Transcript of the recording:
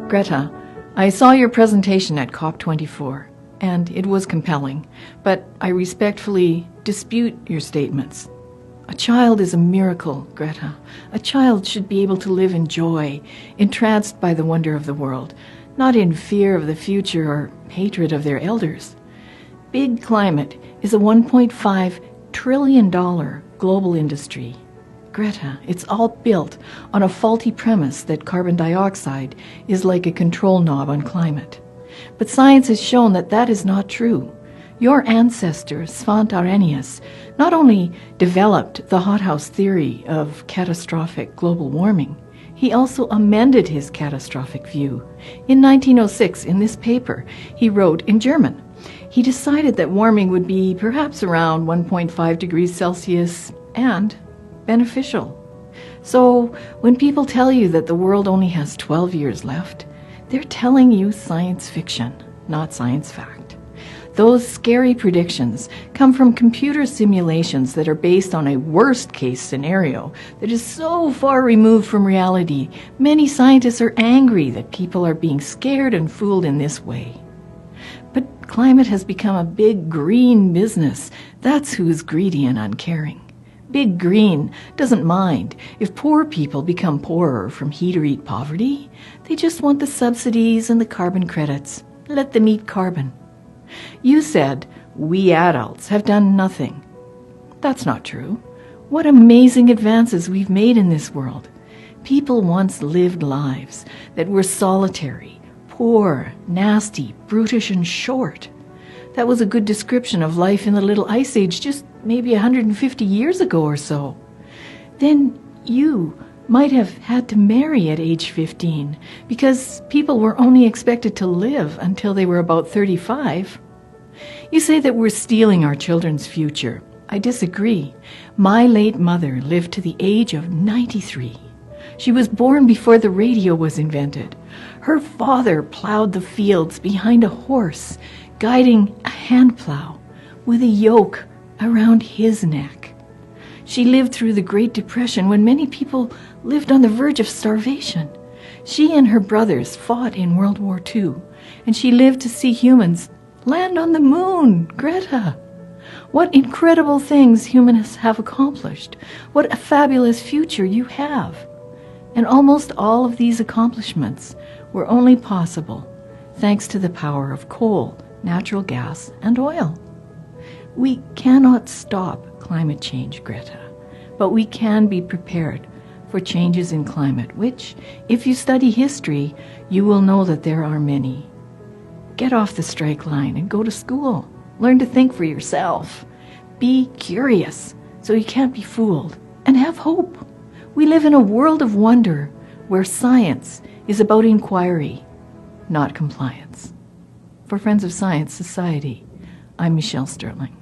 Greta, I saw your presentation at COP24, and it was compelling, but I respectfully dispute your statements. A child is a miracle, Greta. A child should be able to live in joy, entranced by the wonder of the world, not in fear of the future or hatred of their elders. Big climate is a $1.5 trillion global industry. Greta, it's all built on a faulty premise that carbon dioxide is like a control knob on climate. But science has shown that that is not true. Your ancestor, Svante Arrhenius, not only developed the hothouse theory of catastrophic global warming, he also amended his catastrophic view. In 1906, in this paper, he wrote in German. He decided that warming would be perhaps around 1.5 degrees Celsius and beneficial. So when people tell you that the world only has 12 years left, they're telling you science fiction, not science fact. Those scary predictions come from computer simulations that are based on a worst-case scenario that is so far removed from reality, many scientists are angry that people are being scared and fooled in this way. But climate has become a big green business. That's who's greedy and uncaring. Big Green doesn't mind if poor people become poorer from heat or eat poverty. They just want the subsidies and the carbon credits. Let them eat carbon. You said we adults have done nothing. That's not true. What amazing advances we've made in this world. People once lived lives that were solitary, poor, nasty, brutish, and short. That was a good description of life in the Little Ice Age just maybe 150 years ago or so. Then you might have had to marry at age 15 because people were only expected to live until they were about 35. You say that we're stealing our children's future. I disagree. My late mother lived to the age of 93. She was born before the radio was invented. Her father plowed the fields behind a horse, guiding a hand plow with a yoke around his neck. She lived through the Great Depression when many people lived on the verge of starvation. She and her brothers fought in World War II, and she lived to see humans land on the moon. Greta, what incredible things humans have accomplished. What a fabulous future you have. And almost all of these accomplishments were only possible thanks to the power of coal, natural gas, and oil. We cannot stop climate change, Greta, but we can be prepared for changes in climate, which, if you study history, you will know that there are many. Get off the strike line and go to school. Learn to think for yourself. Be curious so you can't be fooled, and have hope. We live in a world of wonder where science is about inquiry, not compliance. For Friends of Science Society, I'm Michelle Sterling.